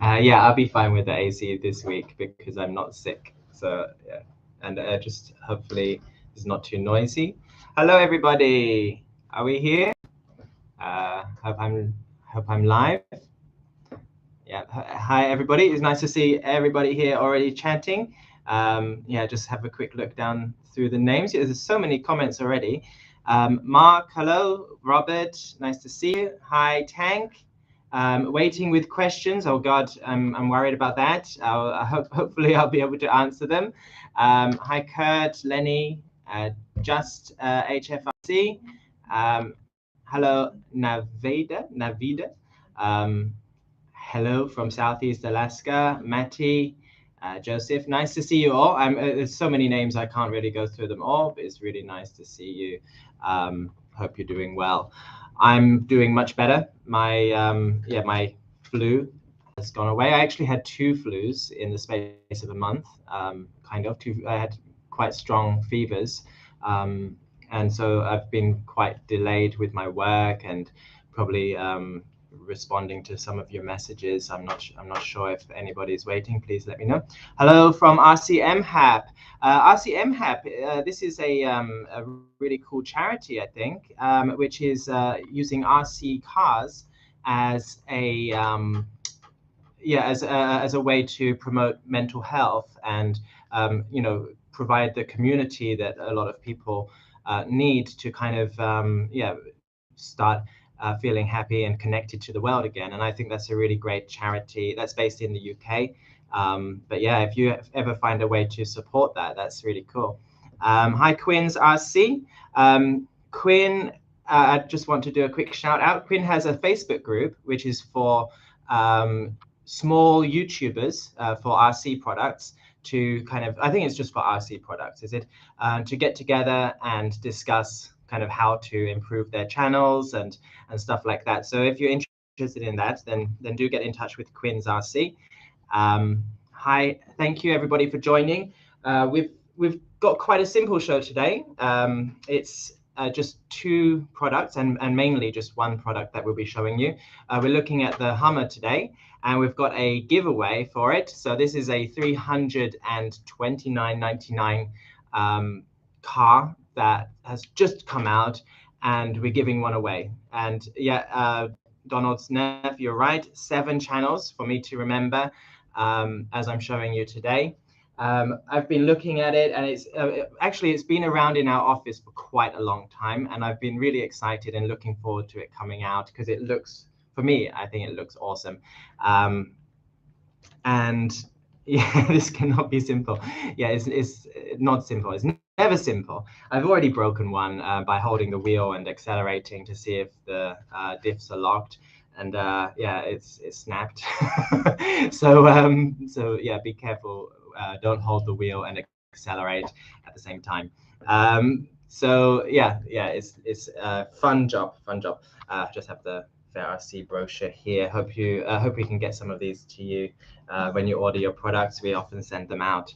Yeah, I'll be fine with the AC this week because I'm not sick. So yeah, and just hopefully it's not too noisy. Hello, everybody. Are we here? Hope I'm live. Yeah. Hi, everybody. It's nice to see everybody here already chatting. Yeah, just have a quick look down through the names. There's so many comments already. Mark, hello. Robert, nice to see you. Hi, Tank. Waiting with questions. Oh God, I'm worried about that. Hopefully I'll be able to answer them. Hi, Kurt, Lenny, just HFRC. Hello, Navida. Hello from Southeast Alaska, Matty, Joseph. Nice to see you all. There's so many names I can't really go through them all, but it's really nice to see you. Hope you're doing well. I'm doing much better. My flu has gone away. I actually had 2 flus in the space of a month. Kind of two. I had quite strong fevers, and so I've been quite delayed with my work and probably responding to some of your messages. I'm not sure if anybody's waiting. Please let me know. Hello from RCM Hap. RCM Hap. This is a really cool charity, I think, which is using RC cars as a as a way to promote mental health and provide the community that a lot of people need to kind of start feeling happy and connected to the world again. And I think that's a really great charity that's based in the UK. But yeah, if you ever find a way to support that, that's really cool. Hi, Quinn's RC. Quinn, I just want to do a quick shout out. Quinn has a Facebook group, which is for small YouTubers for RC products to kind of, I think it's just for RC products, is it? To get together and discuss kind of how to improve their channels and stuff like that. So if you're interested in that, then do get in touch with Quinn's RC. Hi, thank you everybody for joining. We've got quite a simple show today. It's just 2 products and mainly just 1 product that we'll be showing you. We're looking at the Hummer today, and we've got a giveaway for it. So this is a $329.99 car that has just come out, and we're giving one away. And yeah, Donald Sneff, you're right, 7 channels for me to remember as I'm showing you today. I've been looking at it, and it's actually it's been around in our office for quite a long time, and I've been really excited and looking forward to it coming out because it looks, for me, I think it looks awesome. And yeah, this cannot be simple. Yeah, it's not simple. It's never simple. I've already broken one by holding the wheel and accelerating to see if the diffs are locked. And yeah, it's snapped. So yeah, be careful. Don't hold the wheel and accelerate at the same time. So yeah, it's a fun job. Just have the Fair RC brochure here. Hope we can get some of these to you when you order your products. We often send them out.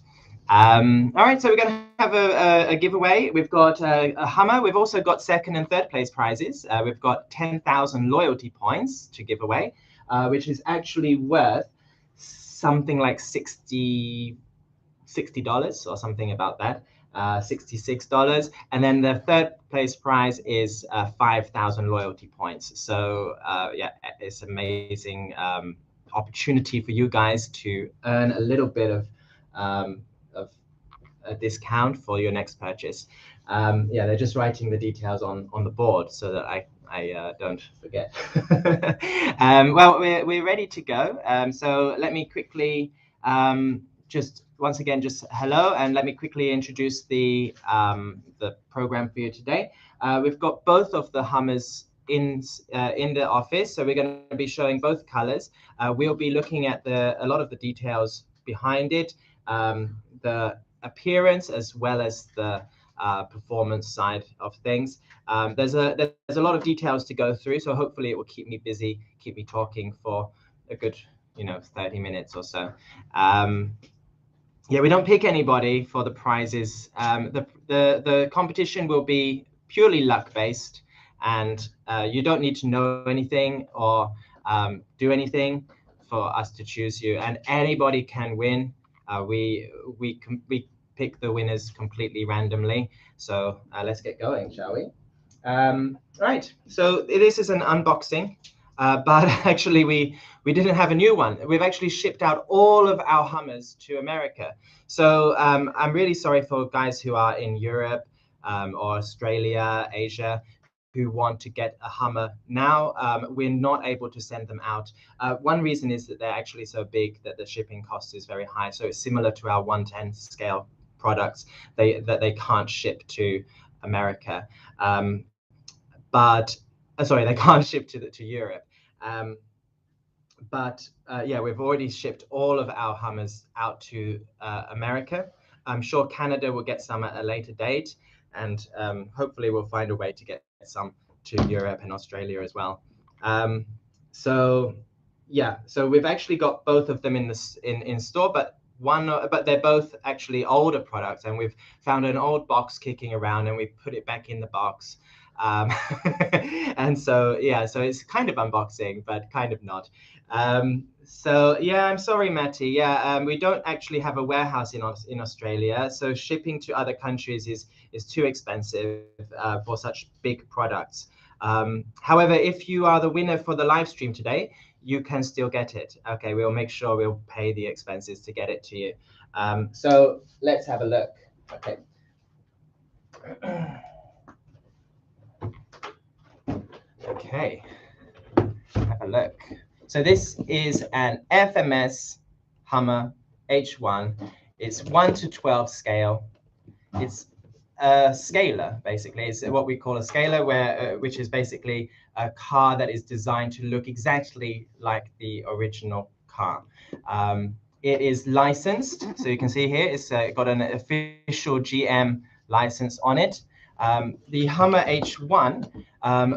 All right, so we're going to have a giveaway. We've got a Hummer. We've also got 2nd and 3rd place prizes. We've got 10,000 loyalty points to give away, which is actually worth something like $60 or something about that. $66, and then the 3rd place prize is 5,000 loyalty points. So yeah, it's amazing opportunity for you guys to earn a little bit of a discount for your next purchase. Yeah, they're just writing the details on the board so that I don't forget. Well, we're ready to go. So let me quickly just once again, just hello, and let me quickly introduce the program for you today. We've got both of the Hummers in the office, so we're going to be showing both colors. We'll be looking at a lot of the details behind it, the appearance as well as the performance side of things. There's a lot of details to go through, so hopefully it will keep me busy, keep me talking for a good 30 minutes or so. Yeah, we don't pick anybody for the prizes. The competition will be purely luck based, and you don't need to know anything or do anything for us to choose you, and anybody can win. We pick the winners completely randomly. So let's get going, shall we? Right. So this is an unboxing, but actually we didn't have a new one. We've actually shipped out all of our Hummers to America. So I'm really sorry for guys who are in Europe or Australia, Asia, who want to get a Hummer now. We're not able to send them out. One reason is that they're actually so big that the shipping cost is very high. So it's similar to our 110 scale products that they can't ship to America. But sorry, they can't ship to Europe. But yeah, we've already shipped all of our Hummers out to America. I'm sure Canada will get some at a later date, and hopefully we'll find a way to get some to Europe and Australia as well. So yeah, so we've actually got both of them in store, but they're both actually older products, and we've found an old box kicking around, and we put it back in the box. And so yeah, so it's kind of unboxing, but kind of not. So yeah, I'm sorry, Matty. Yeah, we don't actually have a warehouse in Australia, so shipping to other countries is too expensive for such big products. However, if you are the winner for the live stream today, you can still get it. Okay, we'll make sure we'll pay the expenses to get it to you. So let's have a look. Okay. Okay, have a look. So this is an FMS Hummer H1. It's 1 to 12 scale. It's a scaler, basically. It's what we call a scaler, which is basically a car that is designed to look exactly like the original car. It is licensed, so you can see here it's got an official GM license on it. The Hummer H1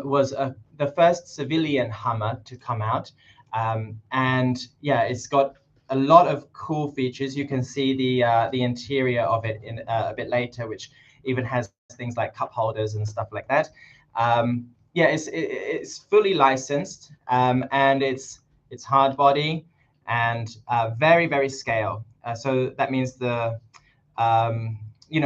was the first civilian Hummer to come out, and yeah, it's got a lot of cool features. You can see the interior of it in a bit later, which even has things like cup holders and stuff like that. Yeah, it's fully licensed, and it's hard body and very scale. So that means the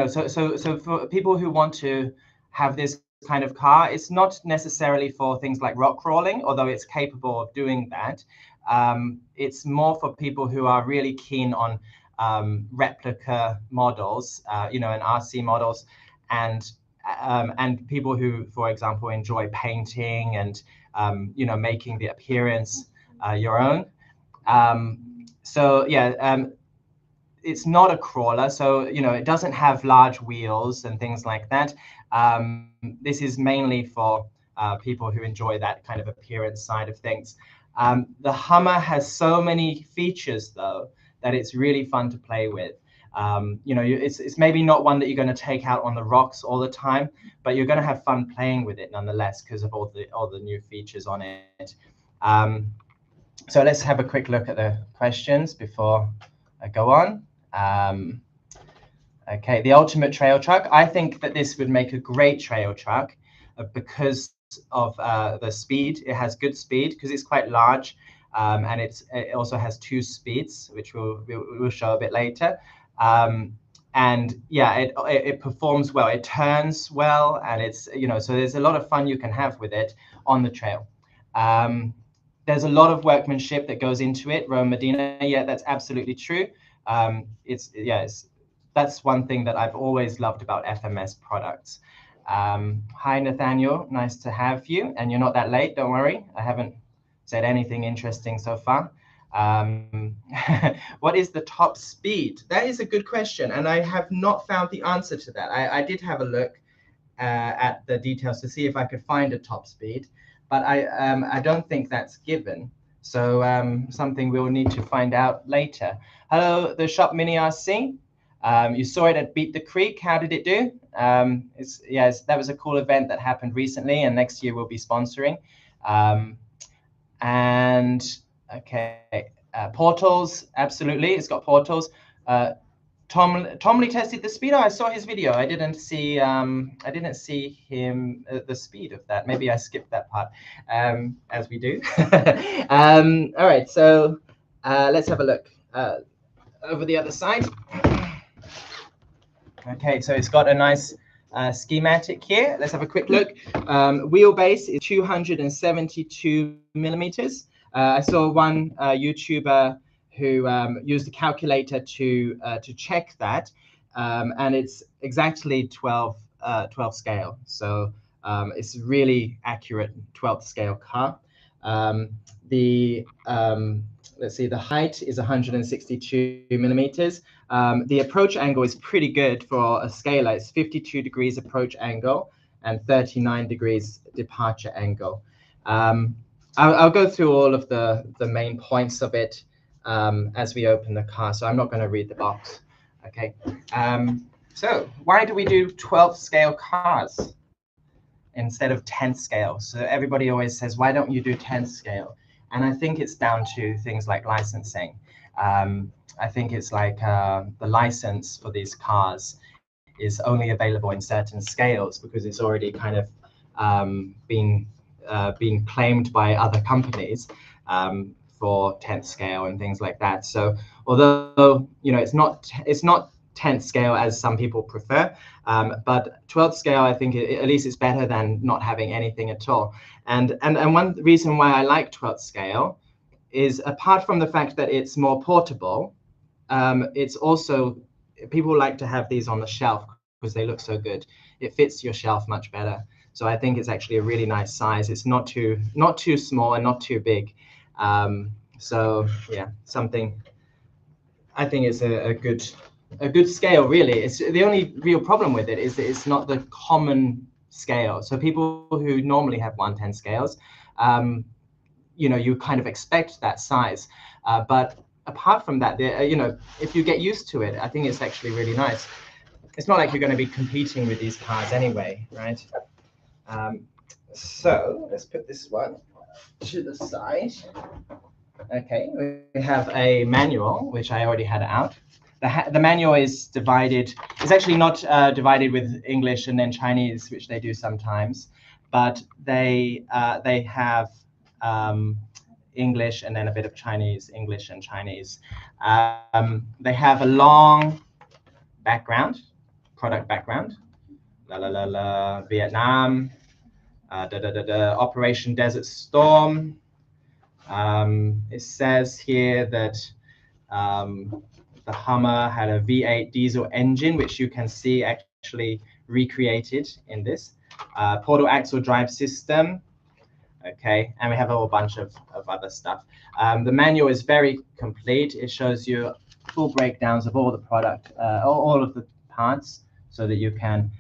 so for people who want to have this kind of car, it's not necessarily for things like rock crawling, although it's capable of doing that. It's more for people who are really keen on replica models, and RC models, and people who, for example, enjoy painting and making the appearance your own. So yeah. It's not a crawler, so it doesn't have large wheels and things like that. This is mainly for people who enjoy that kind of appearance side of things. The Hummer has so many features, though, that it's really fun to play with. It's maybe not one that you're going to take out on the rocks all the time, but you're going to have fun playing with it nonetheless because of all the new features on it. So let's have a quick look at the questions before I go on. Okay, the ultimate trail truck. I think that this would make a great trail truck because of the speed. It has good speed because it's quite large, and it also has 2 speeds, which we'll show a bit later. And yeah, it performs well. It turns well, and it's so there's a lot of fun you can have with it on the trail. There's a lot of workmanship that goes into it. Rome Medina, yeah, that's absolutely true. That's one thing that I've always loved about FMS products. Hi, Nathaniel, nice to have you. And you're not that late, don't worry. I haven't said anything interesting so far. What is the top speed? That is a good question, and I have not found the answer to that. I did have a look at the details to see if I could find a top speed, but I don't think that's given. So something we'll need to find out later. Hello, the Shop Mini RC. You saw it at Beat the Creek. How did it do? That was a cool event that happened recently, and next year we'll be sponsoring. And okay, portals, absolutely, it's got portals. Tom Lee tested the speed. Oh, I saw his video. I didn't see him the speed of that. Maybe I skipped that part, as we do. All right, so let's have a look over the other side. Okay, so it's got a nice schematic here. Let's have a quick look. Wheelbase is 272 millimeters. I saw one YouTuber who used a calculator to check that, and it's exactly 12 scale. So it's really accurate 12th scale car. Let's see, the height is 162 millimeters. The approach angle is pretty good for a scaler. It's 52 degrees approach angle and 39 degrees departure angle. I'll go through all of the main points of it as we open the car, so I'm not going to read the box. Okay. So why do we do 12th scale cars instead of 10th scale? So everybody always says, why don't you do 10th scale? And I think it's down to things like licensing. I think it's like the license for these cars is only available in certain scales because it's already kind of being claimed by other companies for 10th scale and things like that. So although it's not 10th scale as some people prefer, but 12th scale, I think at least it's better than not having anything at all. And one reason why I like 12th scale is, apart from the fact that it's more portable, it's also, people like to have these on the shelf because they look so good. It fits your shelf much better. So I think it's actually a really nice size. It's not too small and not too big. So yeah, something I think is a good scale, really. It's the only real problem with it is that it's not the common scale. So people who normally have 1/10 scales, you kind of expect that size. But apart from that, if you get used to it, I think it's actually really nice. It's not like you're going to be competing with these cars anyway, right? So let's put this one to the side. Okay, we have a manual, which I already had out. The manual is divided. It's actually not divided with English and then Chinese, which they do sometimes, but they have English and then a bit of Chinese, English and Chinese. They have a long background, product background, Vietnam, Operation Desert Storm. It says here that the Hummer had a V8 diesel engine, which you can see actually recreated in this. Portal axle drive system. Okay, and we have a whole bunch of other stuff. The manual is very complete. It shows you full breakdowns of all the product, all of the parts, so that you can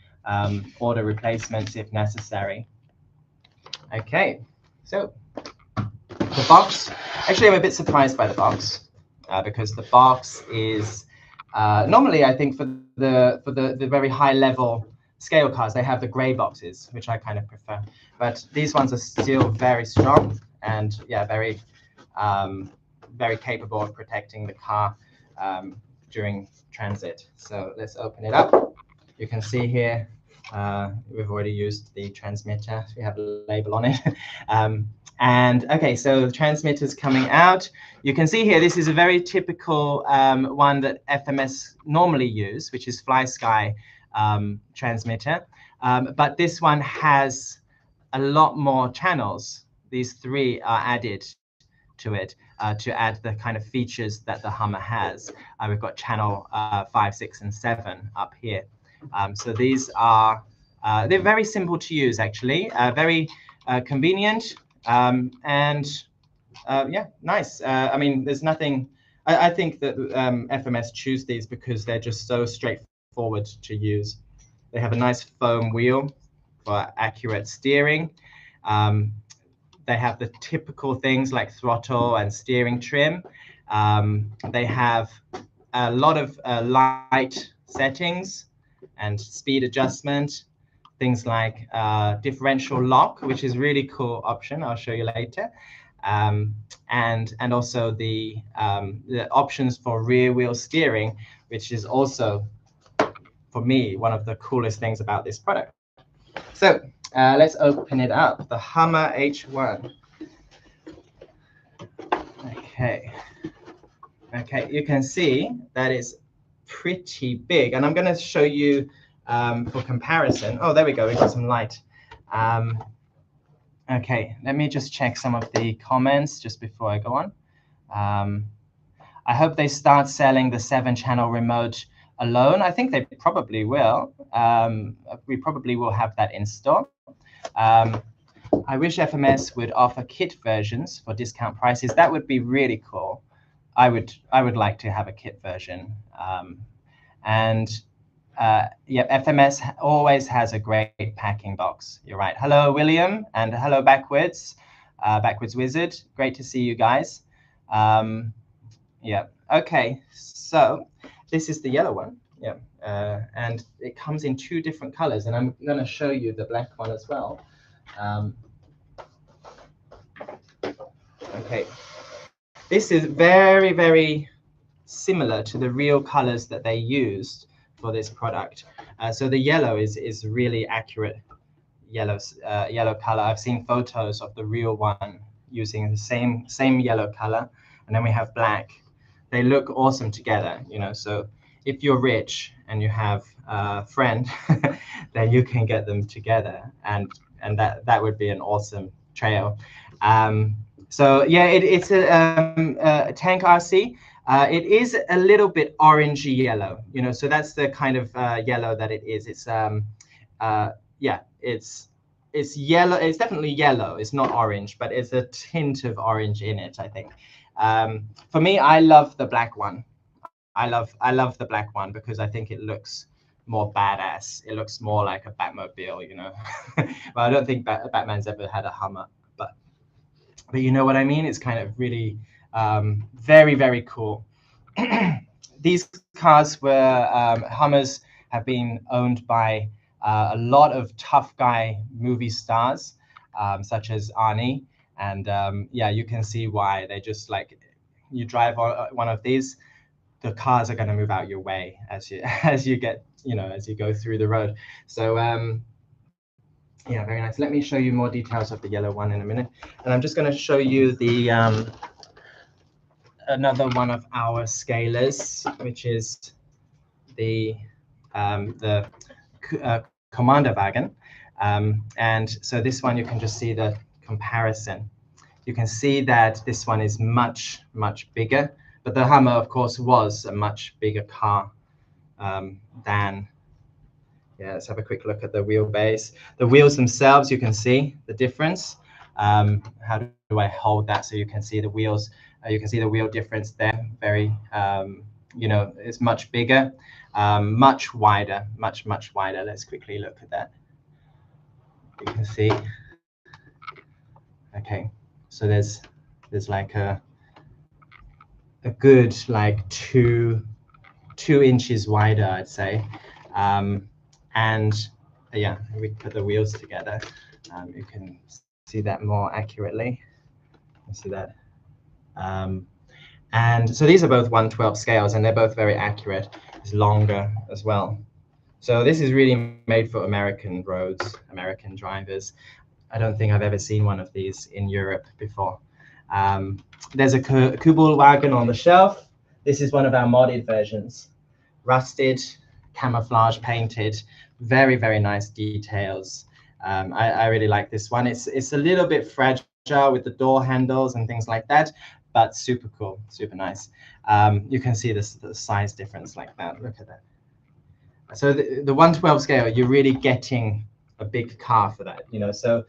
order replacements if necessary. Okay, so the box. Actually, I'm a bit surprised by the box because the box is normally, I think, for the very high level scale cars, they have the gray boxes, which I kind of prefer. But these ones are still very strong and yeah, very capable of protecting the car during transit. So let's open it up. You can see here we've already used the transmitter. We have a label on it. And okay, so the transmitter's coming out. You can see here, this is a very typical one that FMS normally use, which is FlySky transmitter. But this one has a lot more channels. These 3 are added to it to add the kind of features that the Hummer has. We've got channel 5, 6, and 7 up here. So these are, they're very simple to use, actually, very convenient. And yeah, nice. I mean, there's nothing. I think that FMS choose these because they're just so straightforward to use. They have a nice foam wheel for accurate steering. They have the typical things like throttle and steering trim. They have a lot of light settings and speed adjustment. Things like differential lock, which is really cool option. I'll show you later. And also the options for rear wheel steering, which is also, for me, one of the coolest things about this product. So let's open it up. The Hummer H1. Okay. Okay, you can see that is pretty big, and I'm going to show you for comparison. Oh, there we go. We got some light. Okay, let me just check some of the comments just before I go on. I hope they start selling the 7-channel remote alone. I think they probably will. We probably will have that in store. I wish FMS would offer kit versions for discount prices. That would be really cool. I would like to have a kit version. Yeah, FMS always has a great packing box. You're right. Hello, William, and hello, Backwards Wizard. Great to see you guys. Yeah. Okay. So this is the yellow one. Yeah. And it comes in 2 different colors, and I'm going to show you the black one as well. Okay. This is very, very similar to the real colors that they used for this product. So the yellow is really accurate yellow color. I've seen photos of the real one using the same yellow color, and then we have black. They look awesome together, you know. So if you're rich and you have a friend, then you can get them together, and that would be an awesome trio. So yeah, it's a Tank RC. It is a little bit orangey yellow, you know. So that's the kind of yellow that it is. It's yeah, it's yellow. It's definitely yellow. It's not orange, but it's a tint of orange in it, I think. For me, I love the black one. I love the black one because I think it looks more badass. It looks more like a Batmobile, you know. Well, I don't think Batman's ever had a Hummer, but you know what I mean. It's kind of really very, very cool. These cars were Hummers have been owned by a lot of tough guy movie stars, such as Arnie, and yeah, you can see why. They just like, you drive one of these, the cars are going to move out your way as you get, you know, as you go through the road. So yeah, very nice. Let me show you more details of the yellow one in a minute, and I'm just going to show you the another one of our scalers, which is the Commander wagon. And so this one, you can just see the comparison. You can see that this one is much, much bigger, but the Hummer, of course, was a much bigger car than. Yeah, let's have a quick look at the wheelbase. The wheels themselves, you can see the difference. How do I hold that so you can see the wheels? You can see the wheel difference there. Very, you know, it's much bigger, much wider, much wider. Let's quickly look at that. You can see. Okay, so there's like a good like two inches wider, I'd say. And yeah, we put the wheels together. You can see that more accurately. You see that. And so these are both 1/12 scales, and they're both very accurate. It's longer as well. So this is really made for American roads, American drivers. I don't think I've ever seen one of these in Europe before. There's a Kubel wagon on the shelf. This is one of our modded versions. Rusted, camouflage painted, very, very nice details. I really like this one. It's a little bit fragile with the door handles and things like that, but super cool, super nice. You can see the size difference like that. Look at that. So the 1/12 scale, you're really getting a big car for that, you know. So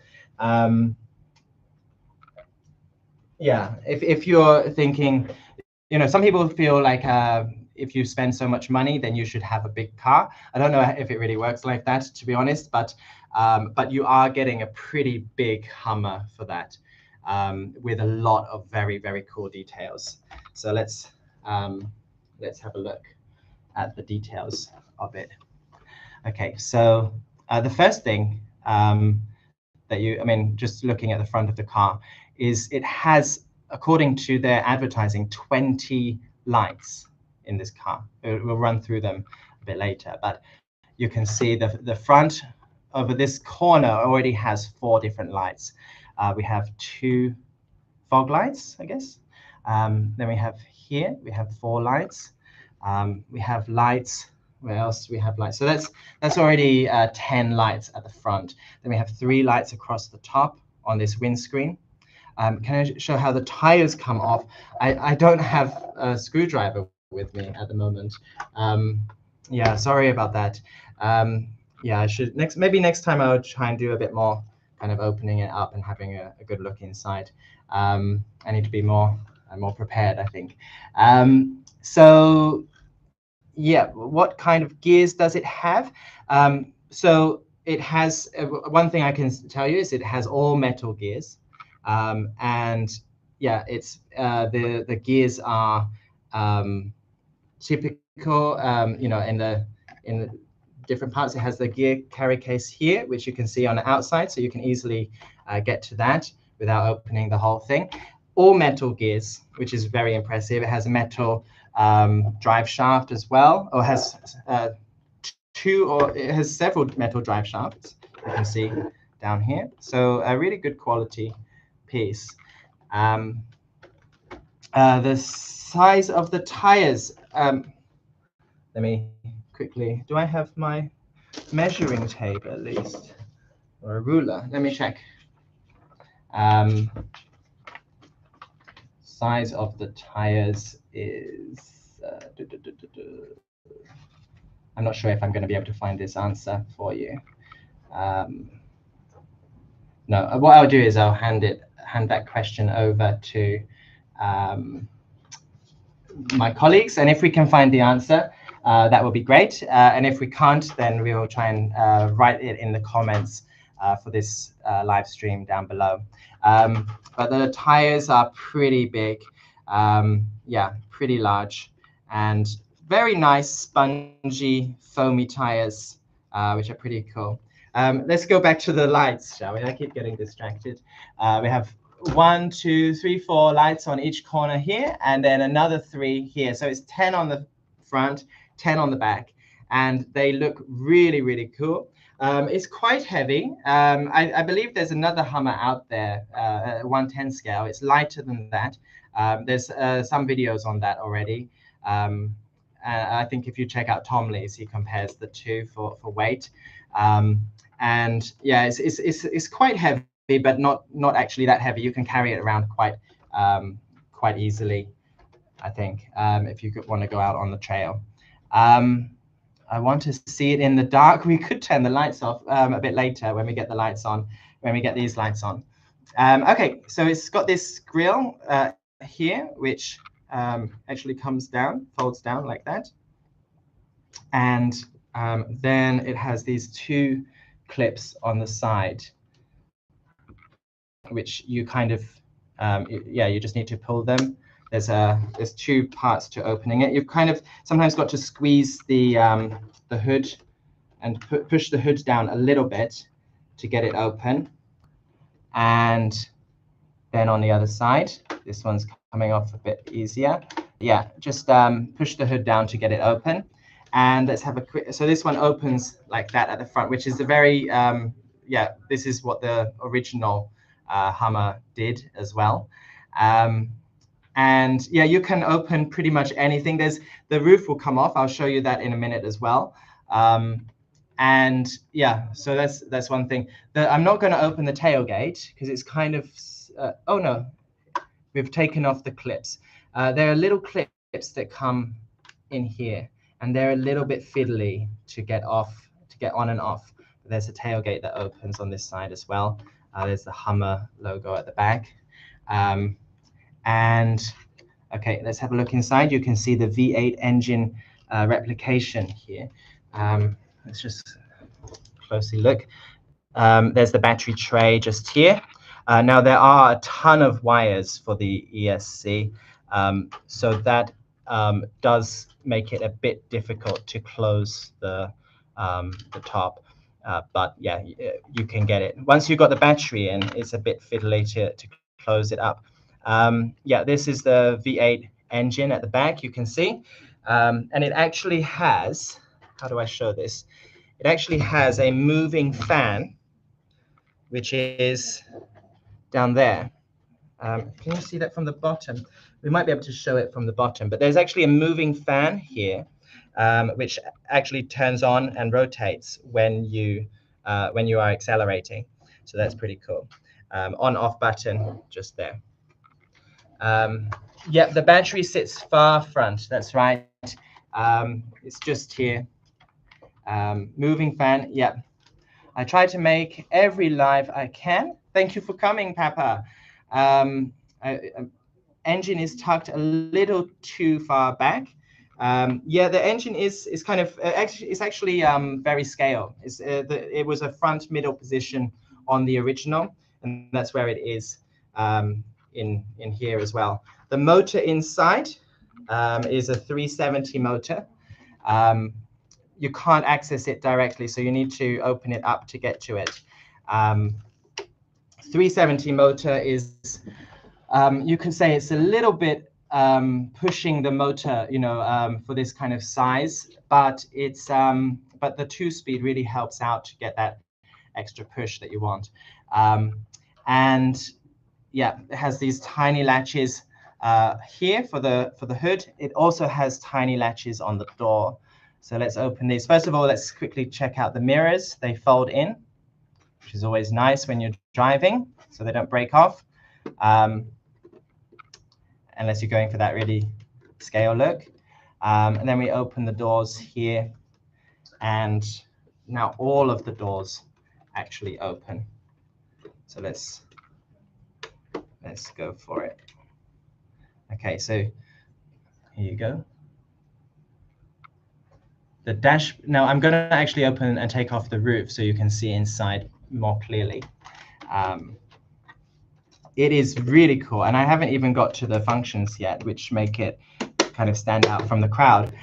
yeah, if you're thinking, you know, some people feel like if you spend so much money, then you should have a big car. I don't know if it really works like that, to be honest, but you are getting a pretty big Hummer for that, with a lot of very, very cool details. So let's have a look at the details of it. Okay, so the first thing I mean, just looking at the front of the car, is it has, according to their advertising, 20 lights in this car. We'll run through them a bit later, but you can see the front over this corner already has 4 different lights. We have 2 fog lights, I guess. Then we have here. We have 4 lights. We have lights. Where else do we have lights? So that's already 10 lights at the front. Then we have 3 lights across the top on this windscreen. Can I show how the tires come off? I don't have a screwdriver with me at the moment. Yeah, sorry about that. Yeah, I should maybe next time I'll try and do a bit more kind of opening it up and having a good look inside. I need to be more prepared, I think. So yeah, what kind of gears does it have? So it has, one thing I can tell you is it has all metal gears. And yeah, it's the gears are typical, you know, in the different parts. It has the gear carry case here, which you can see on the outside, so you can easily get to that without opening the whole thing. All metal gears, which is very impressive. It has a metal drive shaft as well, or has it has several metal drive shafts. You can see down here. So a really good quality piece. The size of the tires. Let me quickly. Do I have my measuring tape at least, or a ruler? Let me check. Size of the tires is. I'm not sure if I'm going to be able to find this answer for you. No, what I'll do is I'll hand that question over to my colleagues, and if we can find the answer, that will be great. And if we can't, then we will try and write it in the comments for this live stream down below. But the tires are pretty big, yeah, pretty large, and very nice spongy foamy tires, which are pretty cool. Let's go back to the lights, shall we? I keep getting distracted. We have 1, 2, 3, 4 lights on each corner here, and then another 3 here. So it's 10 on the front, 10 on the back, and they look really, really cool. It's quite heavy. I believe there's another Hummer out there, 110 scale. It's lighter than that. There's some videos on that already. I think if you check out Tom Lee's, he compares the two for weight. And yeah, it's quite heavy, but not actually that heavy. You can carry it around quite easily, I think, if you want to go out on the trail. I want to see it in the dark. We could turn the lights off a bit later when we get the lights on, when we get these lights on. Okay, so it's got this grill here, which actually comes down, folds down like that. And then it has these 2 clips on the side, which you kind of, yeah, you just need to pull them. There's 2 parts to opening it. You've kind of sometimes got to squeeze the hood and push the hood down a little bit to get it open. And then on the other side, this one's coming off a bit easier. Yeah, just push the hood down to get it open. And let's have a quick, so this one opens like that at the front, which is a very, yeah, this is what the original Hummer did as well. And yeah, you can open pretty much anything. The roof will come off. I'll show you that in a minute as well. And yeah, so that's one thing. I'm not going to open the tailgate because it's kind of, oh no, we've taken off the clips. There are little clips that come in here, and they're a little bit fiddly to get off, to get on and off. There's a tailgate that opens on this side as well. There's the Hummer logo at the back. And okay, let's have a look inside. You can see the V8 engine replication here. Let's just closely look. There's the battery tray just here. Now there are a ton of wires for the ESC, so that does make it a bit difficult to close the top. But yeah, you can get it. Once you've got the battery in, it's a bit fiddly to close it up. Yeah, this is the V8 engine at the back, you can see. And it actually has, how do I show this? It actually has a moving fan, which is down there. Can you see that from the bottom? we might be able to show it from the bottom, but there's actually a moving fan here, which actually turns on and rotates when you are accelerating. So that's pretty cool. On/off button just there. Yeah, the battery sits far front. That's right. It's just here. Moving fan. Yeah. I try to make every live I can. Thank you for coming, Papa. Engine is tucked a little too far back. Yeah, the engine is kind of it's actually very scale. It was a front middle position on the original, and that's where it is in here as well. The motor inside is a 370 motor. You can't access it directly, so you need to open it up to get to it. 370 motor is, you can say it's a little bit pushing the motor, for this kind of size, but it's but the 2-speed really helps out to get that extra push that you want. And yeah, it has these tiny latches here for the hood. It also has tiny latches on the door. So let's open these. First of all, let's quickly check out the mirrors. They fold in, which is always nice when you're driving, so they don't break off. Unless you're going for that really scale look. And then we open the doors here, and now all of the doors actually open. So let's go for it. Okay, so here you go. The dash, now I'm going to actually open and take off the roof so you can see inside more clearly. It is really cool, and I haven't even got to the functions yet, which make it kind of stand out from the crowd,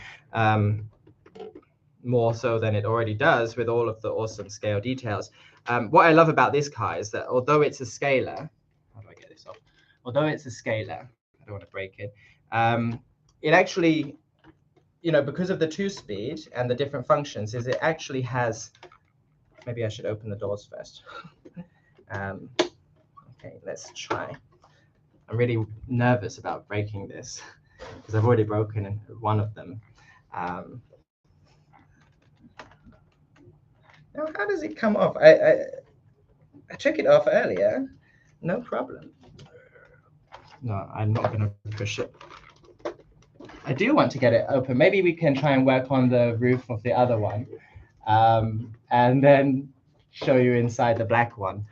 more so than it already does with all of the awesome scale details. What I love about this car is that although it's a scaler, how do I get this off? Although it's a scaler, I don't want to break it, it actually, because of the 2-speed and the different functions, is it actually has, maybe I should open the doors first. Okay, let's try. I'm really nervous about breaking this because I've already broken one of them. Now, how does it come off? I took it off earlier, no problem. No, I'm not going to push it. I do want to get it open. Maybe we can try and work on the roof of the other one, and then show you inside the black one.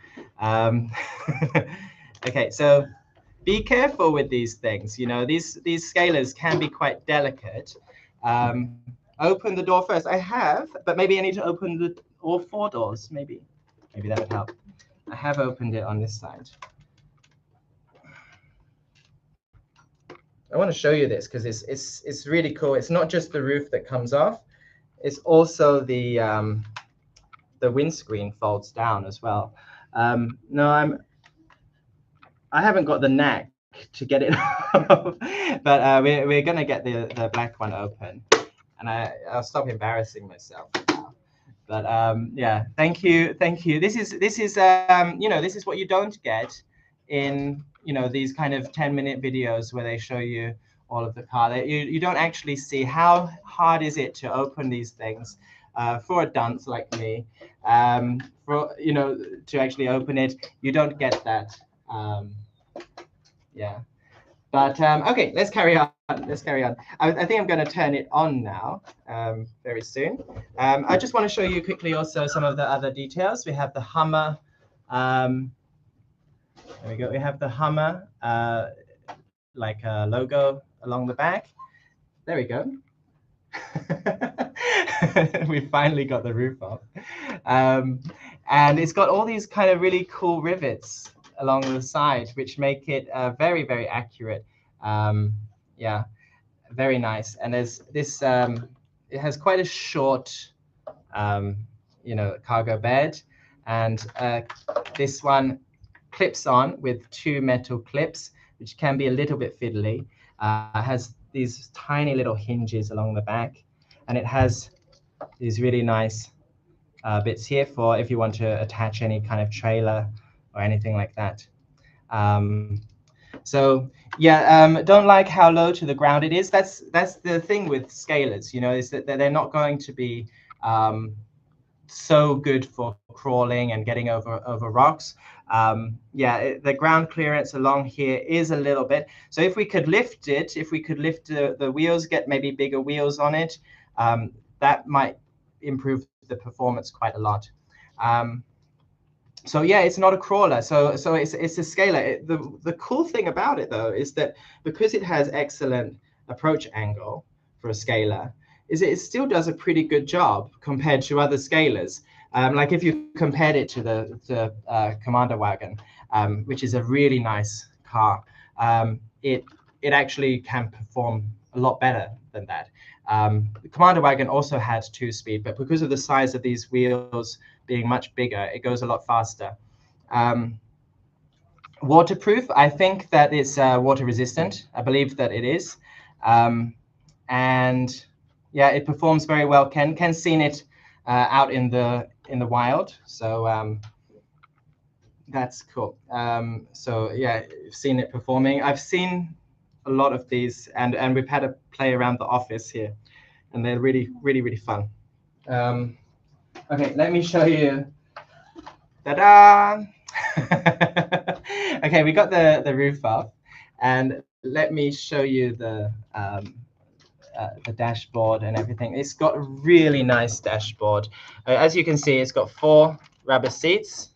Okay, so be careful with these things. These scalers can be quite delicate. Open the door first. I have, but maybe I need to open all 4 doors. Maybe that would help. I have opened it on this side. I want to show you this because it's really cool. It's not just the roof that comes off; it's also the windscreen folds down as well. No, I haven't got the knack to get it off, but we're gonna get the black one open, and I'll stop embarrassing myself now. But yeah, thank you. This is this is what you don't get in these kind of 10-minute videos where they show you all of the car. You don't actually see how hard is it to open these things for a dunce like me. To actually open it, you don't get that. Yeah, but okay, let's carry on. I think I'm going to turn it on now very soon. I just want to show you quickly also some of the other details. We have the Hummer. There we go. We have the Hummer, like a logo along the back. There we go. We finally got the roof off. And it's got all these kind of really cool rivets along the side, which make it very, very accurate. Yeah, very nice. And there's this, it has quite a short, cargo bed. And this one clips on with 2 metal clips, which can be a little bit fiddly. It has these tiny little hinges along the back, and it has these really nice bits here for if you want to attach any kind of trailer or anything like that. So Yeah, don't like how low to the ground it is. That's the thing with scalers, you know, is that they're not going to be so good for crawling and getting over rocks. Yeah, the ground clearance along here is a little bit. So if we could lift it, if we could lift the wheels, get maybe bigger wheels on it, that might improve the performance quite a lot. So yeah, it's not a crawler. So it's a scaler. The cool thing about it though is that because it has excellent approach angle for a scaler, is it still does a pretty good job compared to other scalers. Like if you compared it to the Commander Wagon, which is a really nice car, it actually can perform a lot better than that. The Commander Wagon also has 2-speed, but because of the size of these wheels being much bigger, it goes a lot faster. Waterproof, I think that it's water resistant. I believe that it is. And yeah, it performs very well. Ken's seen it out in the wild, so that's cool. So yeah, I've seen it performing. I've seen a lot of these, and we've had a play around the office here, and they're really fun. Okay, let me show you. Ta-da! Okay, we got the roof off, and let me show you the dashboard and everything. It's got a really nice dashboard. As you can see, it's got 4 rubber seats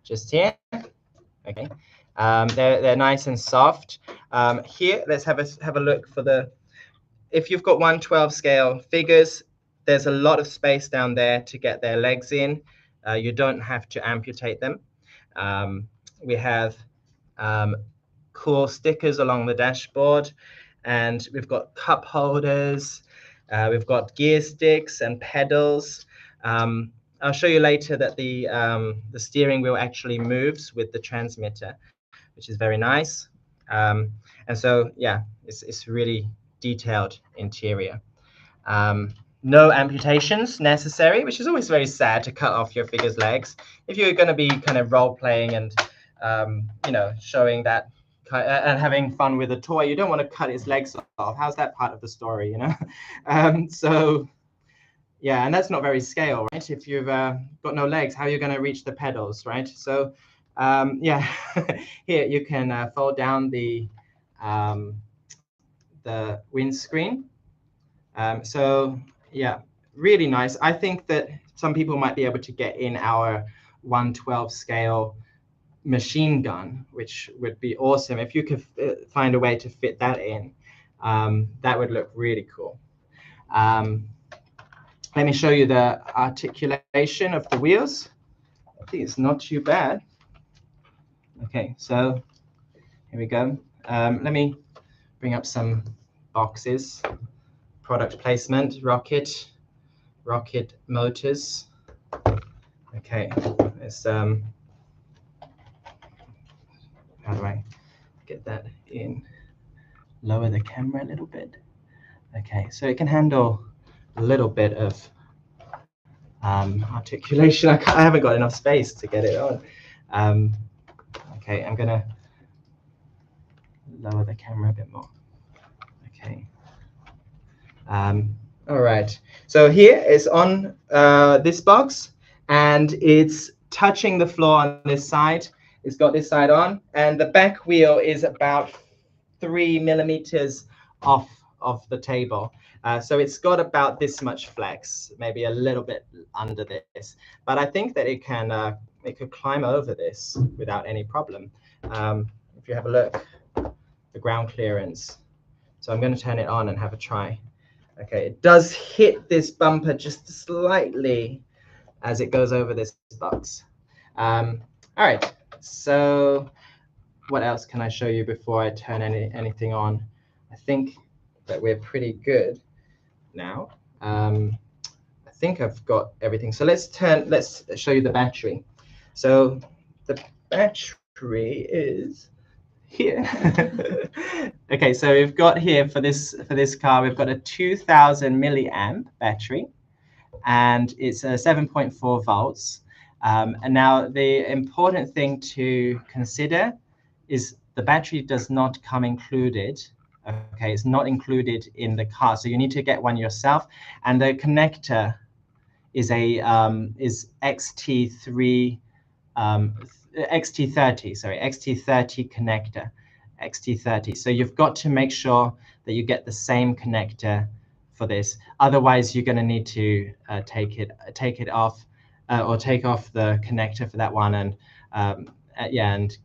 just here. Okay, they're nice and soft. Here, let's have a look for the. If you've got 1/12 scale figures, there's a lot of space down there to get their legs in. You don't have to amputate them. We have cool stickers along the dashboard, and we've got cup holders. We've got gear sticks and pedals. I'll show you later that the steering wheel actually moves with the transmitter, which is very nice. And so, yeah, it's really detailed interior. No amputations necessary, which is always very sad to cut off your figure's legs. If you're going to be kind of role-playing and, you know, showing that and having fun with a toy, you don't want to cut its legs off. How's that part of the story, you know? So, yeah, and that's not very scale, right? If you've got no legs, how are you going to reach the pedals, right? So, yeah, here you can fold down the windscreen. So yeah, really nice. I think that some people might be able to get in our 1/12 scale machine gun, which would be awesome. If you could find a way to fit that in, that would look really cool. Let me show you the articulation of the wheels. I think it's not too bad. Okay, so here we go. Let me bring up some boxes. Product placement, rocket motors. Okay, it's how do I get that in? Lower the camera a little bit. Okay, so it can handle a little bit of articulation. I haven't got enough space to get it on. Okay, I'm gonna lower the camera a bit more. Okay. All right, so here is on this box, and it's touching the floor on this side. It's got this side on, and the back wheel is about 3 millimeters off of the table. So it's got about this much flex, maybe a little bit under this. But I think that it could climb over this without any problem. If you have a look, the ground clearance. So I'm going to turn it on and have a try. Okay, it does hit this bumper just slightly as it goes over this box. All right, so what else can I show you before I turn anything on? I think that we're pretty good now. I think I've got everything. So let's show you the battery. So the battery is here. Okay, so we've got here for this car, we've got a 2000 milliamp battery, and it's a 7.4 volts. And now the important thing to consider is the battery does not come included. Okay, it's not included in the car, so you need to get one yourself. And the connector is a XT3 XT30, sorry, XT30 connector, XT30. So you've got to make sure that you get the same connector for this. Otherwise, you're going to need to take it off, or take off the connector for that one, and yeah, and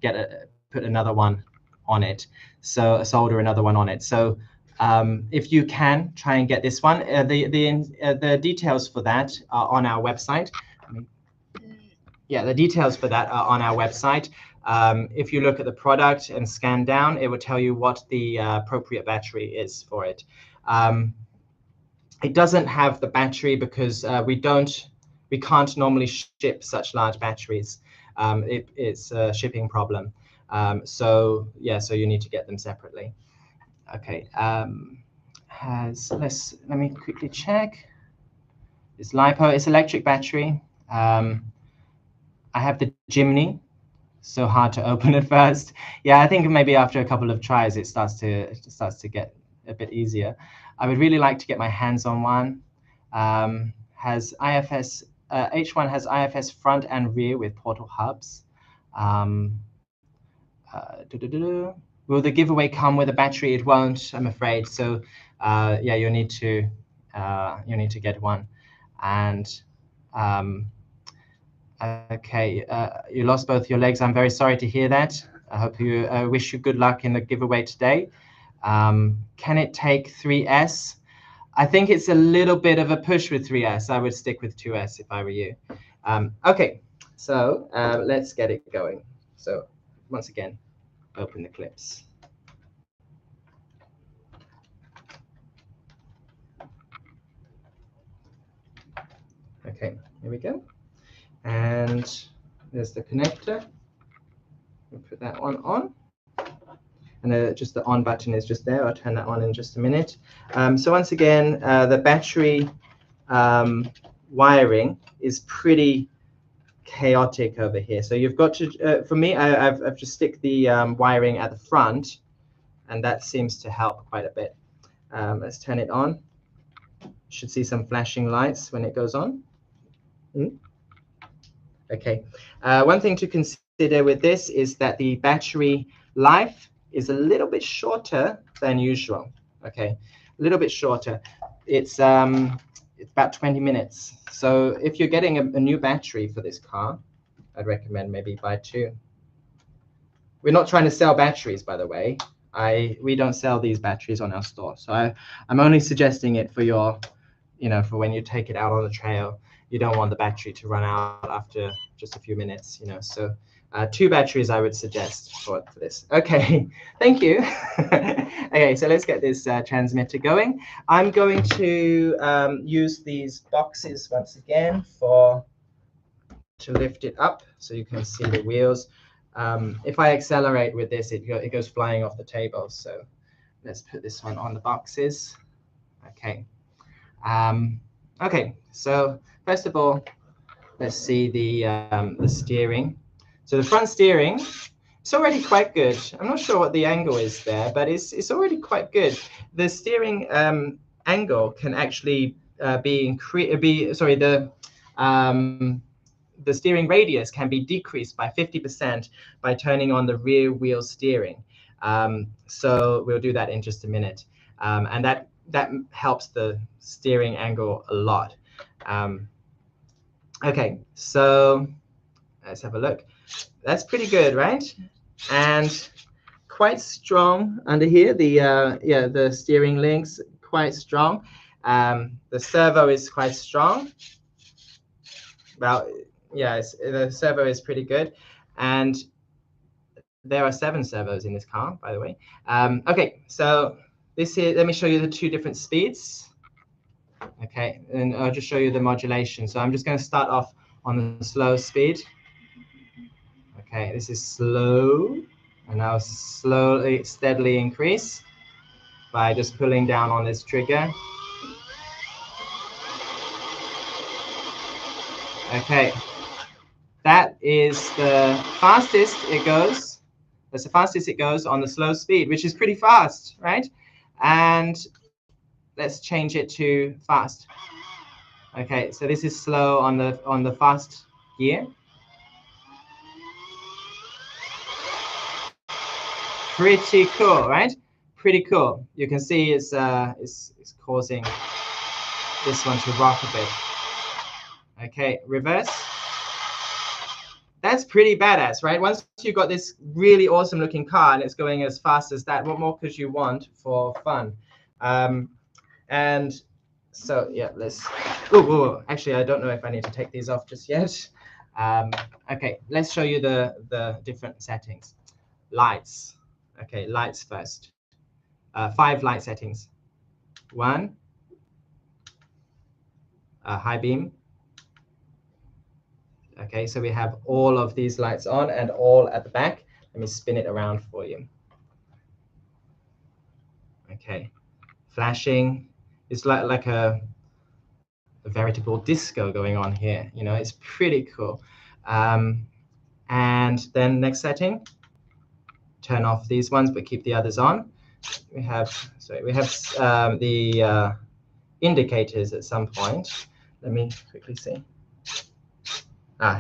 put another one on it. So solder another one on it. So if you can, try and get this one. The details for that are on our website. Yeah, the details for that are on our website. If you look at the product and scan down, it will tell you what the appropriate battery is for it. It doesn't have the battery because we can't normally ship such large batteries. It's a shipping problem. So yeah, so you need to get them separately. Okay. Let me quickly check. It's LiPo. It's electric battery. I have the Jimny, so hard to open at first. Yeah, I think maybe after a couple of tries, it starts to get a bit easier. I would really like to get my hands on one. Has IFS, H1 has IFS front and rear with portal hubs. Will the giveaway come with a battery? It won't, I'm afraid. So yeah, you'll need to get one. And okay, you lost both your legs. I'm very sorry to hear that. I hope you wish you good luck in the giveaway today. Can it take 3S? I think it's a little bit of a push with 3S. I would stick with 2S if I were you. Okay, so let's get it going. So once again, open the clips. Okay, here we go. And there's the connector. We'll put that one on. And just the on button is just there. I'll turn that on in just a minute. So once again, the battery wiring is pretty chaotic over here. So you've got to, for me, I've just stick the wiring at the front, and that seems to help quite a bit. Let's turn it on. Should see some flashing lights when it goes on. Okay. One thing to consider with this is that the battery life is a little bit shorter than usual. Okay, a little bit shorter. It's about 20 minutes. So if you're getting a new battery for this car, I'd recommend maybe buy two. We're not trying to sell batteries, by the way. We don't sell these batteries on our store. So I'm only suggesting it for your, for when you take it out on the trail. You don't want the battery to run out after just a few minutes, So 2 batteries I would suggest for this. Okay, thank you. Okay, so let's get this transmitter going. I'm going to use these boxes once again to lift it up so you can see the wheels. If I accelerate with this, it goes flying off the table. So let's put this one on the boxes. Okay. Okay, so first of all, let's see the steering. So the front steering, it's already quite good. I'm not sure what the angle is there, but it's already quite good. The steering angle can actually the steering radius can be decreased by 50% by turning on the rear wheel steering. So we'll do that in just a minute, and that helps the steering angle a lot. Okay, so let's have a look. That's pretty good, right? And quite strong under here. The steering links quite strong. The servo is quite strong. Well, yeah, the servo is pretty good, and there are 7 servos in this car, by the way. Okay, so this here. Let me show you the 2 different speeds. Okay, and I'll just show you the modulation. So I'm just going to start off on the slow speed. Okay, this is slow, and now slowly, steadily increase by just pulling down on this trigger. Okay, that is the fastest it goes. That's the fastest it goes on the slow speed, which is pretty fast, right? And let's change it to fast. Okay, so this is slow on the fast gear. Pretty cool, right? Pretty cool. You can see it's causing this one to rock a bit. Okay, reverse. That's pretty badass, right? Once you've got this really awesome looking car and it's going as fast as that, what more could you want for fun? And so yeah, let's. Ooh, actually, I don't know if I need to take these off just yet. Okay, let's show you the different settings. Lights. Okay, lights first. 5 light settings. 1, high beam. Okay, so we have all of these lights on and all at the back. Let me spin it around for you. Okay, flashing. It's like a veritable disco going on here. You know, it's pretty cool. And then next setting, turn off these ones but keep the others on. We have the indicators at some point. Let me quickly see.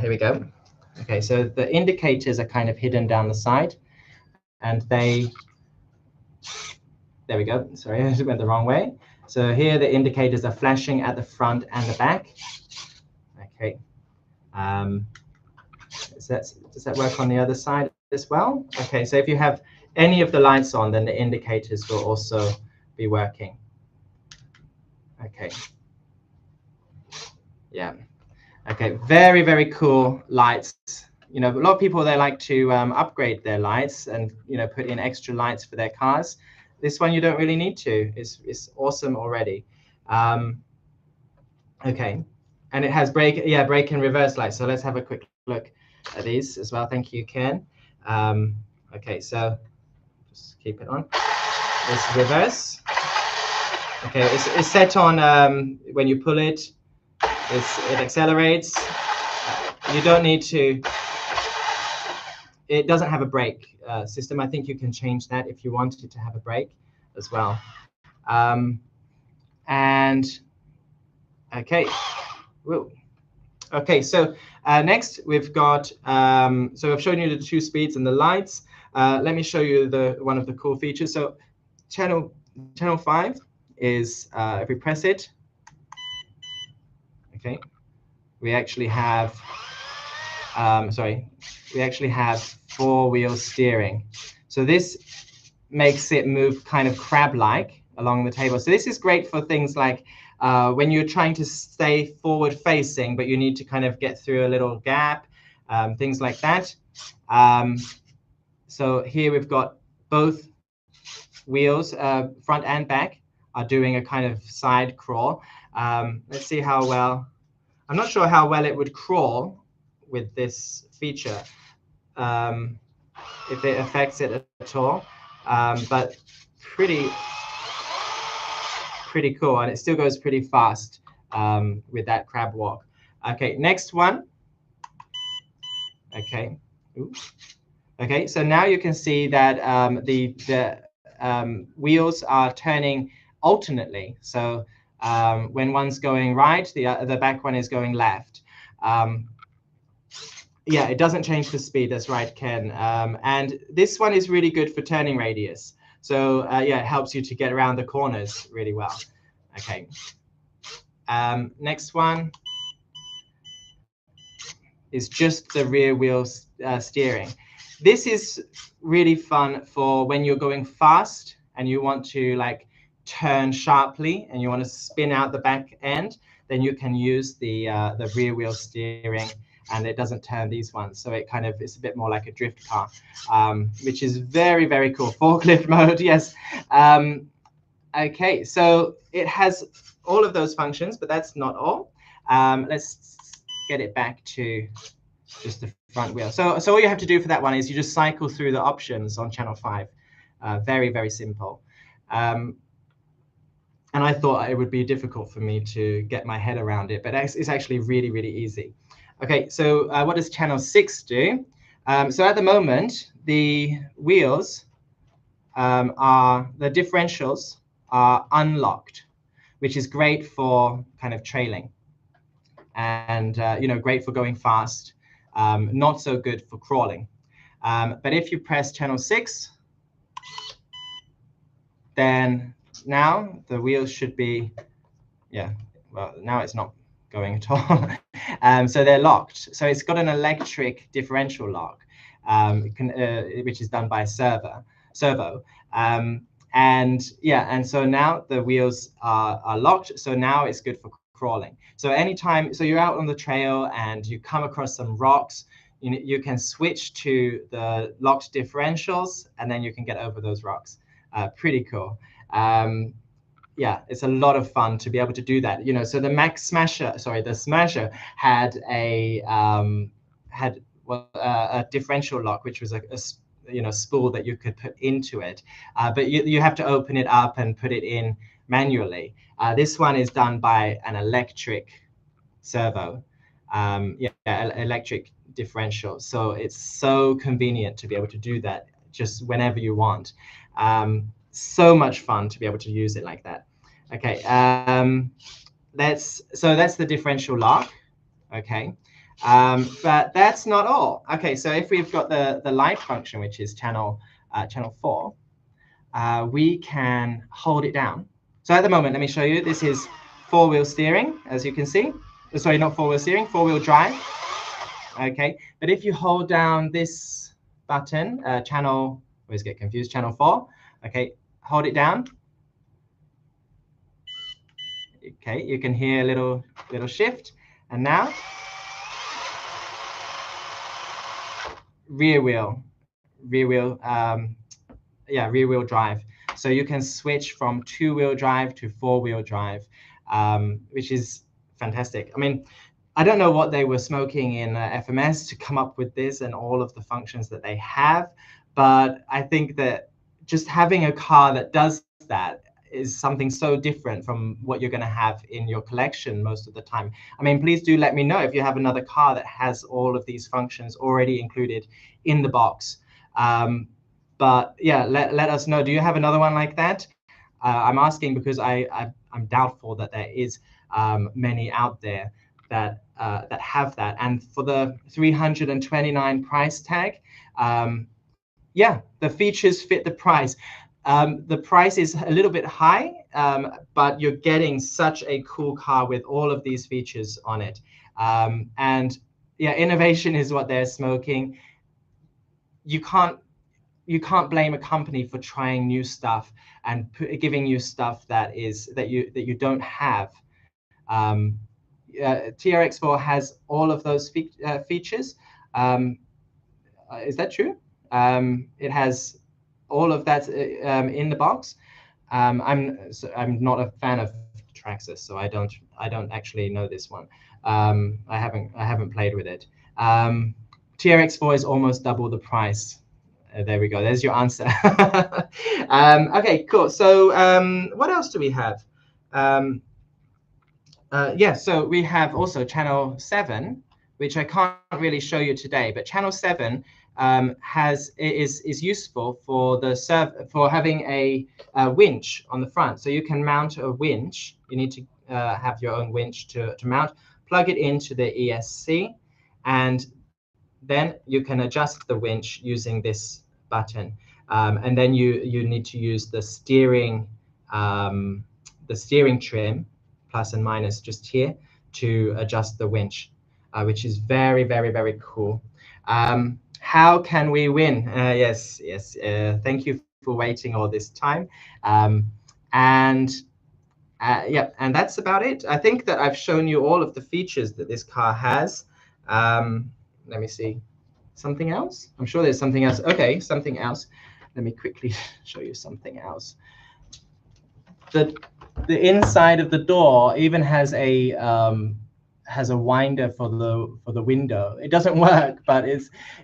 Here we go. Okay, so the indicators are kind of hidden down the side, and there we go. Sorry, I went the wrong way. So here the indicators are flashing at the front and the back. Okay. Does that work on the other side as well? Okay, so if you have any of the lights on, then the indicators will also be working. Okay. Yeah. Okay, very, very cool lights. You know, a lot of people, they like to upgrade their lights and, you know, put in extra lights for their cars. This one you don't really need to. It's awesome already. Okay, and it has brake and reverse lights. So let's have a quick look at these as well. Thank you, Ken. Okay, so just keep it on. It's reverse. Okay, it's set on when you pull it. It accelerates. You don't need to. It doesn't have a brake system. I think you can change that if you wanted it to have a brake as well. And okay, whoa. Okay. So next we've got. So I've shown you the 2 speeds and the lights. Let me show you one of the cool features. So channel 5 is if we press it. Okay, we actually have. We actually have 4-wheel steering. So this makes it move kind of crab-like along the table. So this is great for things like when you're trying to stay forward-facing, but you need to kind of get through a little gap, things like that. So here we've got both wheels, front and back, are doing a kind of side crawl. Let's see how well. I'm not sure how well it would crawl with this feature, if it affects it at all, but pretty cool, and it still goes pretty fast with that crab walk. Okay, next one. Okay, oops. Okay, so now you can see that the wheels are turning alternately. So when one's going right, the back one is going left. Yeah, it doesn't change the speed. That's right, Ken. And this one is really good for turning radius. So yeah, it helps you to get around the corners really well. Okay. Next one is just the rear wheel steering. This is really fun for when you're going fast and you want to like turn sharply and you want to spin out the back end. Then you can use the rear wheel steering, and it doesn't turn these ones. So it kind of is a bit more like a drift car, which is very, very cool. Forklift mode, yes. Okay, so it has all of those functions, but that's not all. Let's get it back to just the front wheel. So all you have to do for that one is you just cycle through the options on channel 5. Very, very simple. And I thought it would be difficult for me to get my head around it, but it's actually really, really easy. Okay, so what does channel 6 do? So at the moment, the wheels the differentials are unlocked, which is great for kind of trailing, and you know, great for going fast. Not so good for crawling. But if you press channel 6, then now the wheels should be, yeah, well, now it's not going at all. So they're locked. So it's got an electric differential lock, which is done by servo. And yeah, and so now the wheels are locked. So now it's good for crawling. So anytime, so you're out on the trail and you come across some rocks, you can switch to the locked differentials, and then you can get over those rocks. Pretty cool. Yeah, it's a lot of fun to be able to do that. You know, so the the Smasher had a differential lock, which was a spool that you could put into it, but you have to open it up and put it in manually. This one is done by an electric servo, electric differential. So it's so convenient to be able to do that just whenever you want. So much fun to be able to use it like that. Okay, that's the differential lock. Okay, but that's not all. Okay, so if we've got the light function, which is channel 4, we can hold it down. So at the moment, let me show you. This is 4-wheel steering, as you can see. Sorry, not 4-wheel steering, 4-wheel drive. Okay, but if you hold down this button, channel, always get confused, channel 4. Okay, hold it down. Okay, you can hear a little shift, and now rear wheel drive. So you can switch from 2-wheel drive to 4-wheel drive, which is fantastic. I mean, I don't know what they were smoking in FMS to come up with this and all of the functions that they have, but I think that just having a car that does that is something so different from what you're going to have in your collection most of the time. I mean, please do let me know if you have another car that has all of these functions already included in the box. But yeah, let us know. Do you have another one like that? I'm asking because I'm doubtful that there is many out there that have that. And for the 329 price tag, yeah, the features fit the price. The price is a little bit high, but you're getting such a cool car with all of these features on it. And yeah, innovation is what they're smoking. You can't blame a company for trying new stuff and giving you stuff that you don't have. TRX4 has all of those features. Is that true? It has all of that in the box. I'm not a fan of Traxxas, so I don't actually know this one. I haven't played with it. TRX4 is almost double the price. There we go. There's your answer. Okay, cool. So what else do we have? Yeah, so we have also channel 7, which I can't really show you today, but channel 7 is useful for having a winch on the front. So you can mount a winch. You need to have your own winch to mount. Plug it into the ESC, and then you can adjust the winch using this button. And then you need to use the steering trim, plus and minus just here, to adjust the winch, which is very, very, very cool. How can we win? Yes. Thank you for waiting all this time. And that's about it. I think that I've shown you all of the features that this car has. Let me see. Something else? I'm sure there's something else. Okay, something else. Let me quickly show you something else. The inside of the door even has a winder for the window. It doesn't work, but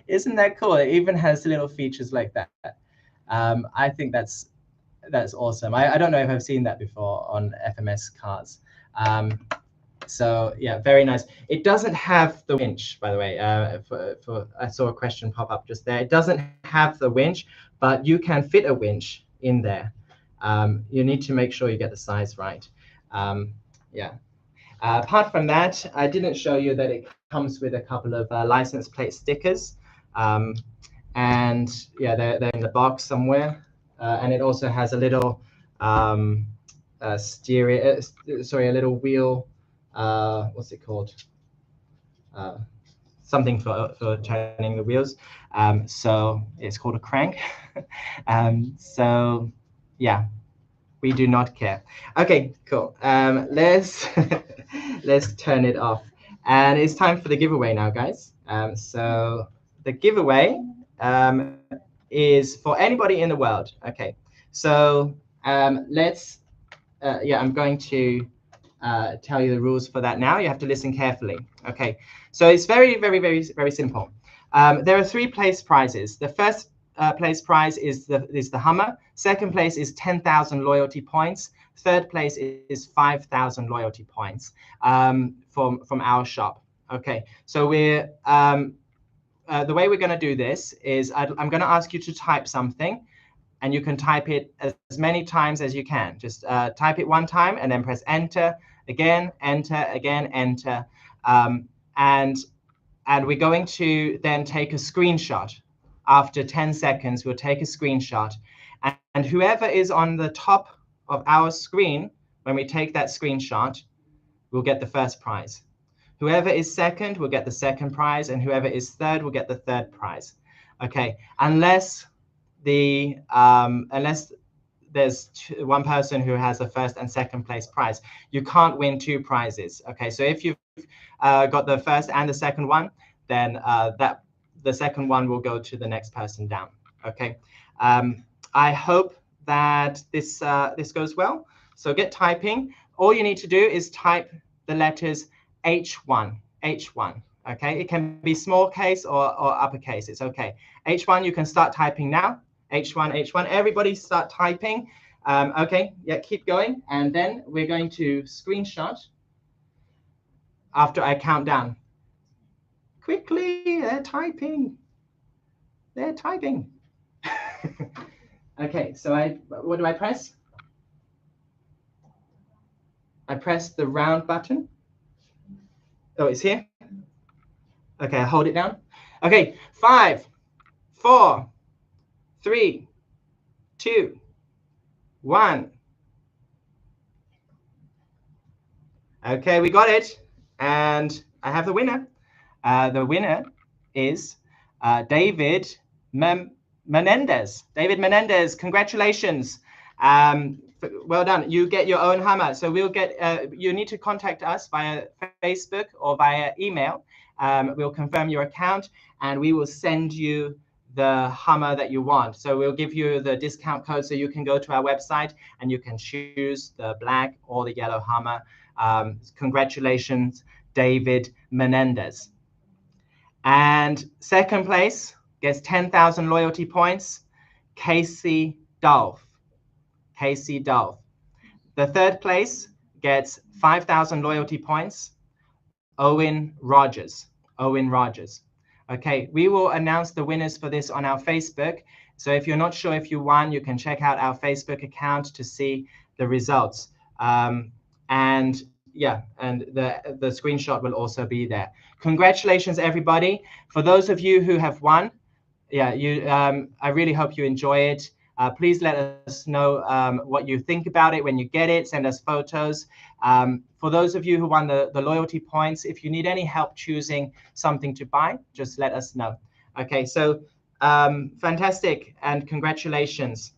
isn't that cool? It even has little features like that. I think that's awesome. I don't know if I've seen that before on FMS cars. So yeah, very nice. It doesn't have the winch, by the way. I saw a question pop up just there. It doesn't have the winch, but you can fit a winch in there. You need to make sure you get the size right. Yeah. Apart from that, I didn't show you that it comes with a couple of license plate stickers. And yeah, they're in the box somewhere. And it also has a little a little wheel. What's it called? Something for turning the wheels. So it's called a crank. So yeah, we do not care. Okay, cool. Let's let's turn it off. And it's time for the giveaway now, guys. So the giveaway is for anybody in the world. Okay, so let's. Yeah, I'm going to tell you the rules for that now. You have to listen carefully. Okay, so it's very simple. There are 3 place prizes. The first place prize is the Hummer. Second place is 10,000 loyalty points. Third place is 5,000 loyalty points from our shop. Okay, so we're the way we're going to do this is I'm going to ask you to type something, and you can type it as many times as you can. Just type it 1 time and then press enter again, enter again, enter, and we're going to then take a screenshot. After 10 seconds, we'll take a screenshot, and whoever is on the top of our screen when we take that screenshot will get the first prize. Whoever is second will get the second prize, and whoever is third will get the third prize. Okay, unless there's one person who has a first and second place prize, you can't win 2 prizes. Okay, so if you've got the first and the second one, then the second one will go to the next person down. Okay, I hope that this goes well. So get typing. All you need to do is type the letters H1. Okay, it can be small case or uppercase. It's okay. H1, you can start typing now. H1. Everybody start typing. Okay, yeah, keep going. And then we're going to screenshot after I count down. Quickly, they're typing. Okay, so what do I press? I press the round button. Oh, it's here. Okay, I hold it down. Okay, 5, 4, 3, 2, 1. Okay, we got it. And I have the winner. The winner is David Menendez. David Menendez, congratulations. Well done. You get your own Hummer. So we'll get. You need to contact us via Facebook or via email. We'll confirm your account, and we will send you the Hummer that you want. So we'll give you the discount code, so you can go to our website and you can choose the black or the yellow Hummer. Congratulations, David Menendez. And second place gets 10,000 loyalty points, Casey Dolph. The third place gets 5,000 loyalty points, Owen Rogers. Okay, we will announce the winners for this on our Facebook. So if you're not sure if you won, you can check out our Facebook account to see the results. And yeah, and the screenshot will also be there. Congratulations, everybody. For those of you who have won, yeah, I really hope you enjoy it. Please let us know what you think about it when you get it. Send us photos. For those of you who won the loyalty points, if you need any help choosing something to buy, just let us know. Okay, so fantastic, and congratulations.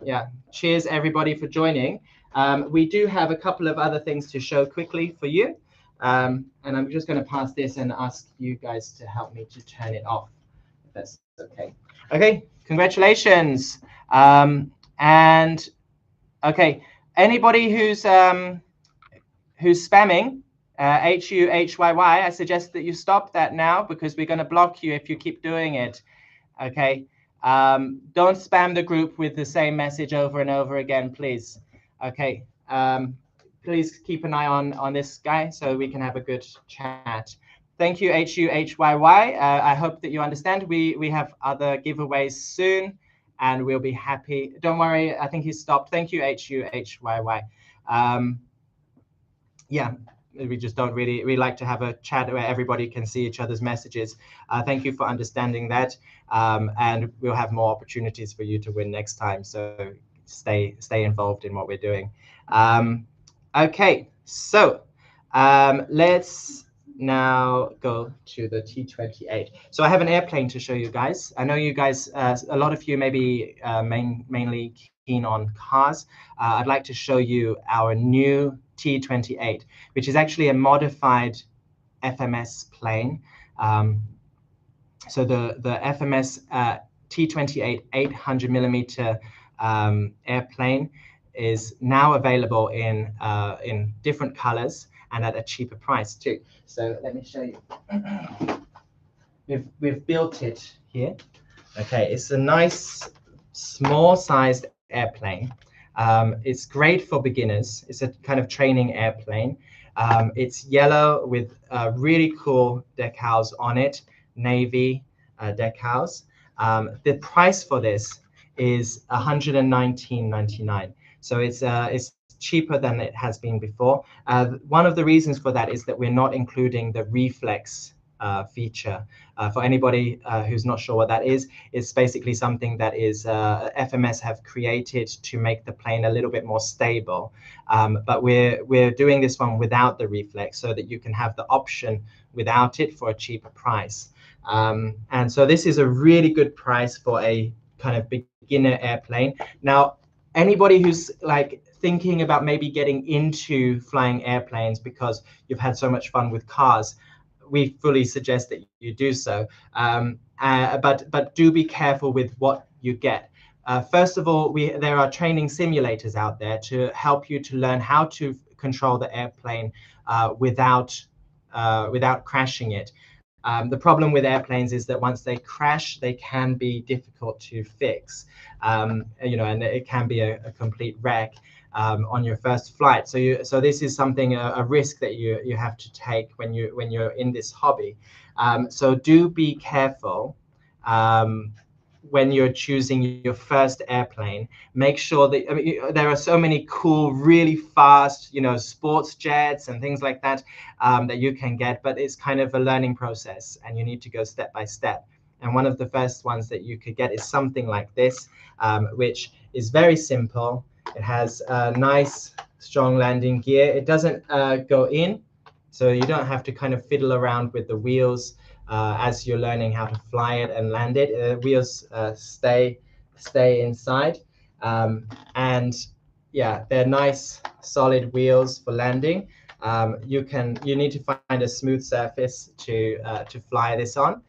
Yeah, cheers everybody for joining. We do have a couple of other things to show quickly for you. And I'm just going to pass this and ask you guys to help me to turn it off, if that's okay. Okay, congratulations. And okay, anybody who's spamming HUHYY, I suggest that you stop that now, because we're going to block you if you keep doing it. Okay, don't spam the group with the same message over and over again, please. Okay, please keep an eye on this guy so we can have a good chat. Thank you, HUHYY. I hope that you understand. We have other giveaways soon, and we'll be happy. Don't worry, I think he stopped. Thank you, HUHYY. Yeah, we just don't we like to have a chat where everybody can see each other's messages. Thank you for understanding that, and we'll have more opportunities for you to win next time. So stay involved in what we're doing. Okay, so let's now go to the T28. So I have an airplane to show you guys. I know you guys, a lot of you may be mainly keen on cars. I'd like to show you our new T28, which is actually a modified FMS plane. So the FMS T28 800mm airplane is now available in different colors and at a cheaper price too. So let me show you. We've built it here. Okay, it's a nice small-sized airplane. It's great for beginners. It's a kind of training airplane. It's yellow with really cool decals on it, navy decals. The price for this is $119.99. So it's cheaper than it has been before. One of the reasons for that is that we're not including the reflex feature. For anybody who's not sure what that is, it's basically something that is FMS have created to make the plane a little bit more stable. But we're doing this one without the reflex so that you can have the option without it for a cheaper price. And so this is a really good price for a kind of beginner airplane. Now, anybody who's like thinking about maybe getting into flying airplanes because you've had so much fun with cars, we fully suggest that you do so. But do be careful with what you get. First of all, there are training simulators out there to help you to learn how to control the airplane without crashing it. The problem with airplanes is that once they crash, they can be difficult to fix, and it can be a complete wreck on your first flight. So this is something, a risk that you have to take when you're in this hobby. So do be careful when you're choosing your first airplane. Make sure that there are so many cool, really fast, sports jets and things like that that you can get, but it's kind of a learning process and you need to go step by step. And one of the first ones that you could get is something like this, which is very simple. It has a nice, strong landing gear. It doesn't go in, so you don't have to kind of fiddle around with the wheels as you're learning how to fly it and land it. The wheels stay inside, and yeah, they're nice, solid wheels for landing. You need to find a smooth surface to fly this on.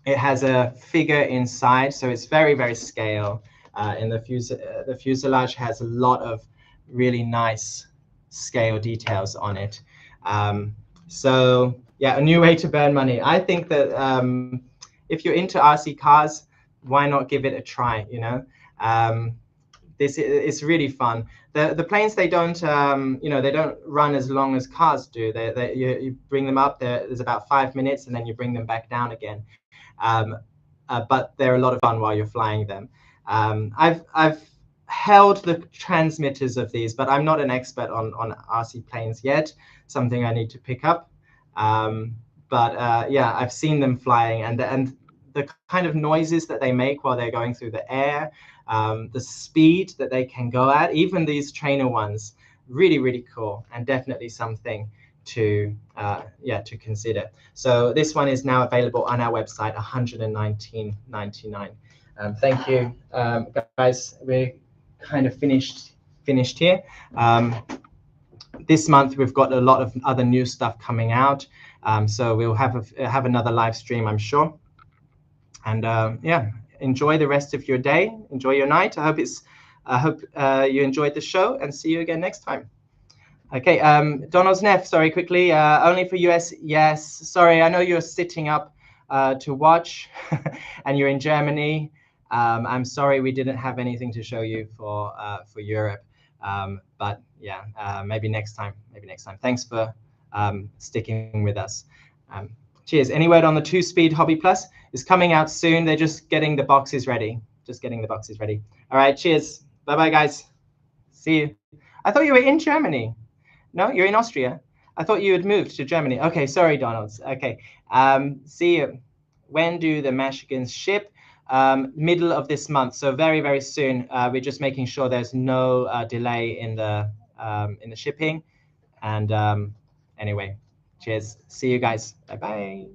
It has a figure inside, so it's very, very scale. And the fuselage has a lot of really nice scale details on it. So yeah, a new way to burn money. I think that if you're into RC cars, why not give it a try? It's really fun. The planes, they don't they don't run as long as cars do. You bring them up there's about 5 minutes and then you bring them back down again. But they're a lot of fun while you're flying them. I've held the transmitters of these, but I'm not an expert on RC planes yet. Something I need to pick up. But yeah, I've seen them flying, and the kind of noises that they make while they're going through the air, the speed that they can go at, even these trainer ones, really, really cool, and definitely something to consider. So this one is now available on our website, $119.99. Thank you, guys. We're kind of finished here. This month we've got a lot of other new stuff coming out, so we'll have another live stream, I'm sure. And yeah, enjoy the rest of your day. Enjoy your night. I hope you enjoyed the show, and see you again next time. Okay, Donald's Neff, sorry, quickly, only for US, yes. Sorry, I know you're sitting up to watch, and you're in Germany. I'm sorry we didn't have anything to show you for Europe, But yeah, maybe next time. Maybe next time. Thanks for sticking with us. Cheers. Any word on the 2-speed Hobby Plus? Is coming out soon. They're just getting the boxes ready. Just getting the boxes ready. All right. Cheers. Bye-bye, guys. See you. I thought you were in Germany. No, you're in Austria. I thought you had moved to Germany. Okay, sorry, Donalds. Okay. See you. When do the mashigans ship? Middle of this month, so very, very soon. We're just making sure there's no delay in the shipping. And anyway, cheers. See you guys. Bye-bye.